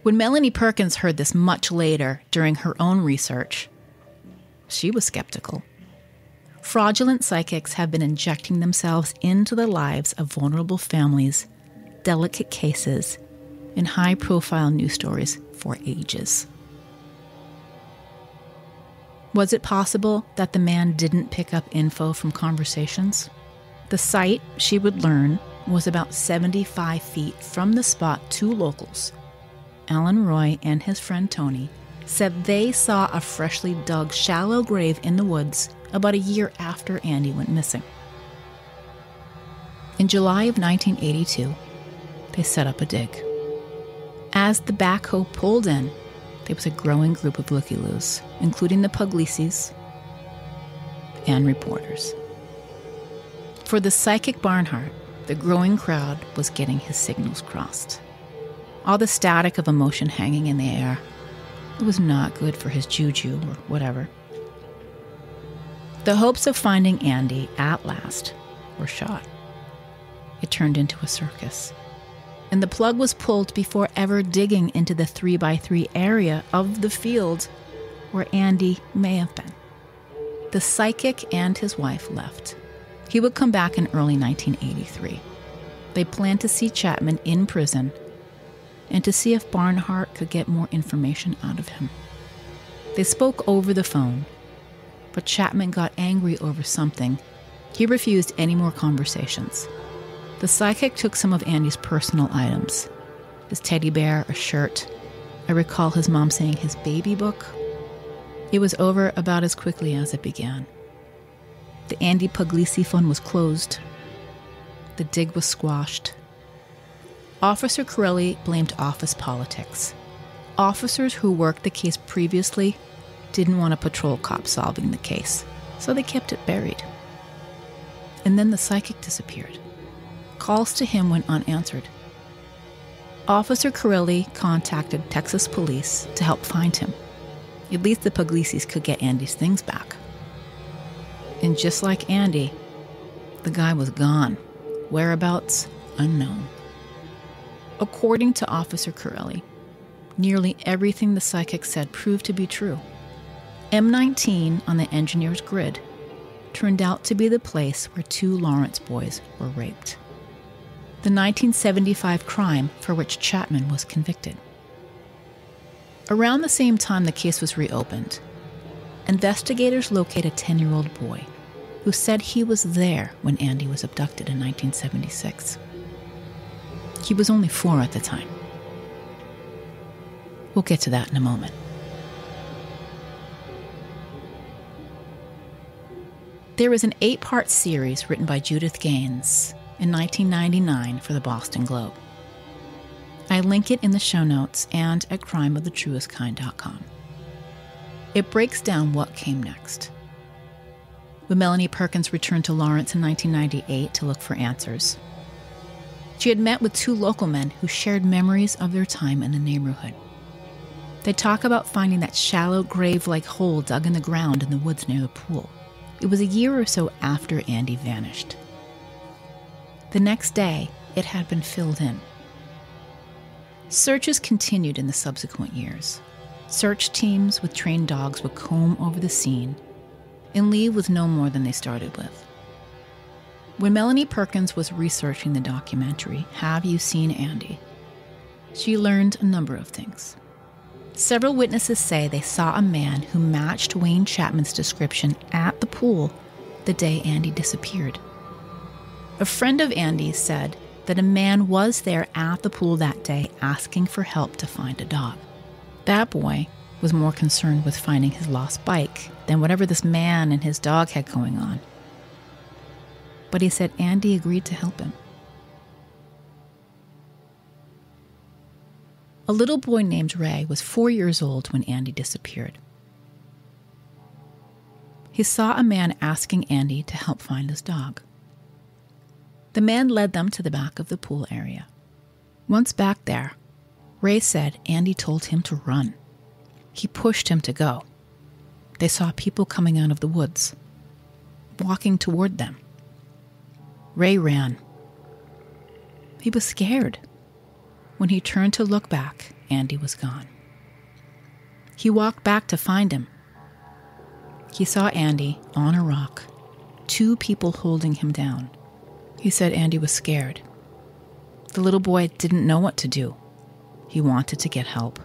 When Melanie Perkins heard this much later during her own research, she was skeptical. Fraudulent psychics have been injecting themselves into the lives of vulnerable families, delicate cases, and high-profile news stories for ages. Was it possible that the man didn't pick up info from conversations? The site, she would learn, was about 75 feet from the spot 2 locals, Alan Roy and his friend Tony, said they saw a freshly dug shallow grave in the woods about a year after Andy went missing. In July of 1982, they set up a dig. As the backhoe pulled in, there was a growing group of looky-loos, including the Puglisis and reporters. For the psychic Barnhart, the growing crowd was getting his signals crossed. All the static of emotion hanging in the air, it was not good for his juju or whatever. The hopes of finding Andy at last were shot. It turned into a circus. And the plug was pulled before ever digging into the 3x3 area of the field where Andy may have been. The psychic and his wife left. He would come back in early 1983. They planned to see Chapman in prison and to see if Barnhart could get more information out of him. They spoke over the phone, but Chapman got angry over something. He refused any more conversations. The psychic took some of Andy's personal items, his teddy bear, a shirt. I recall his mom saying his baby book. It was over about as quickly as it began. The Andy Puglisi fund was closed. The dig was squashed. Officer Corelli blamed office politics. Officers who worked the case previously didn't want a patrol cop solving the case, so they kept it buried. And then the psychic disappeared. Calls to him went unanswered. Officer Corelli contacted Texas police to help find him. At least the Puglisis could get Andy's things back. And just like Andy, the guy was gone. Whereabouts, unknown. According to Officer Corelli, nearly everything the psychic said proved to be true. M19 on the engineer's grid turned out to be the place where 2 Lawrence boys were raped. The 1975 crime for which Chapman was convicted. Around the same time the case was reopened, investigators located a 10-year-old boy who said he was there when Andy was abducted in 1976. He was only 4 at the time. We'll get to that in a moment. There was an 8-part series written by Judith Gaines in 1999 for the Boston Globe. I link it in the show notes and at crimeofthetruestkind.com. It breaks down what came next. When Melanie Perkins returned to Lawrence in 1998 to look for answers, she had met with 2 local men who shared memories of their time in the neighborhood. They talk about finding that shallow grave-like hole dug in the ground in the woods near the pool. It was a year or so after Andy vanished. The next day, it had been filled in. Searches continued in the subsequent years. Search teams with trained dogs would comb over the scene and leave with no more than they started with. When Melanie Perkins was researching the documentary, Have You Seen Andy?, she learned a number of things. Several witnesses say they saw a man who matched Wayne Chapman's description at the pool the day Andy disappeared. A friend of Andy's said that a man was there at the pool that day asking for help to find a dog. That boy was more concerned with finding his lost bike than whatever this man and his dog had going on. But he said Andy agreed to help him. A little boy named Ray was 4 years old when Andy disappeared. He saw a man asking Andy to help find his dog. The man led them to the back of the pool area. Once back there, Ray said Andy told him to run. He pushed him to go. They saw people coming out of the woods, walking toward them. Ray ran. He was scared. When he turned to look back, Andy was gone. He walked back to find him. He saw Andy on a rock, 2 people holding him down. He said Andy was scared. The little boy didn't know what to do. He wanted to get help.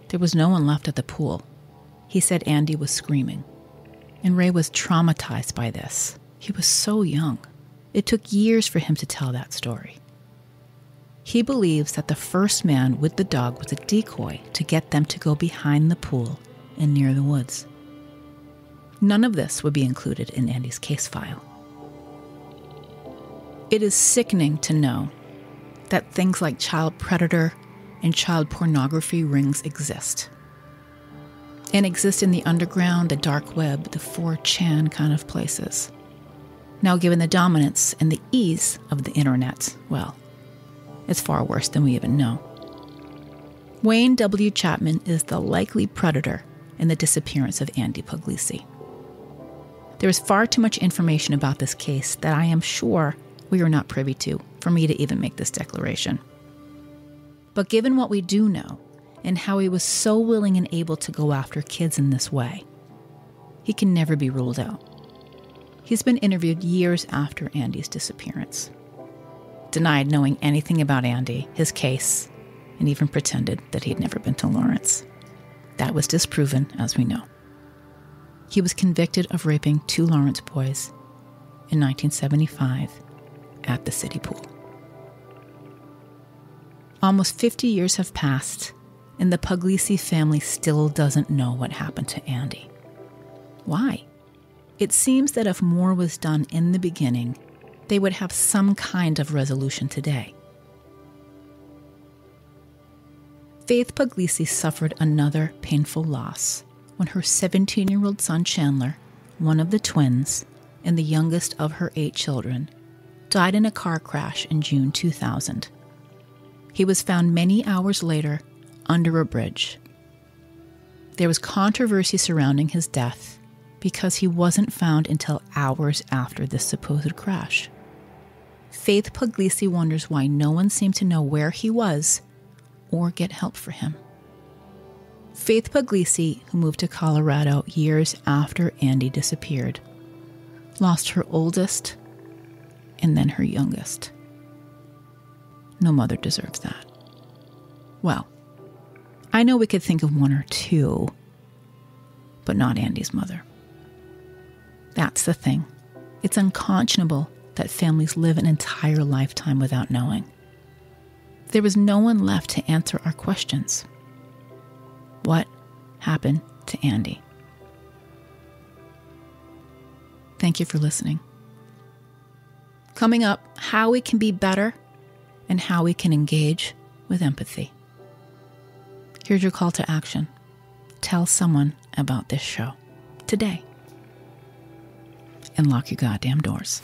There was no one left at the pool. He said Andy was screaming. And Ray was traumatized by this. He was so young. It took years for him to tell that story. He believes that the first man with the dog was a decoy to get them to go behind the pool and near the woods. None of this would be included in Andy's case file. It is sickening to know that things like child predator and child pornography rings exist. And exist in the underground, the dark web, the 4chan kind of places. Now, given the dominance and the ease of the internet, well, it's far worse than we even know. Wayne W. Chapman is the likely predator in the disappearance of Andy Puglisi. There is far too much information about this case that I am sure we are not privy to for me to even make this declaration. But given what we do know, and how he was so willing and able to go after kids in this way, he can never be ruled out. He's been interviewed years after Andy's disappearance, denied knowing anything about Andy, his case, and even pretended that he'd never been to Lawrence. That was disproven, as we know. He was convicted of raping 2 Lawrence boys in 1975 at the city pool. Almost 50 years have passed, and the Puglisi family still doesn't know what happened to Andy. Why? It seems that if more was done in the beginning, they would have some kind of resolution today. Faith Puglisi suffered another painful loss when her 17-year-old son Chandler, one of the twins and the youngest of her 8 children, died in a car crash in June 2000. He was found many hours later under a bridge. There was controversy surrounding his death because he wasn't found until hours after this supposed crash. Faith Puglisi wonders why no one seemed to know where he was or get help for him. Faith Puglisi, who moved to Colorado years after Andy disappeared, lost her oldest and then her youngest. No mother deserves that. Well, I know we could think of one or two, but not Andy's mother. That's the thing. It's unconscionable that families live an entire lifetime without knowing. There was no one left to answer our questions. What happened to Andy? Thank you for listening. Coming up, how we can be better and how we can engage with empathy. Here's your call to action. Tell someone about this show today. And lock your goddamn doors.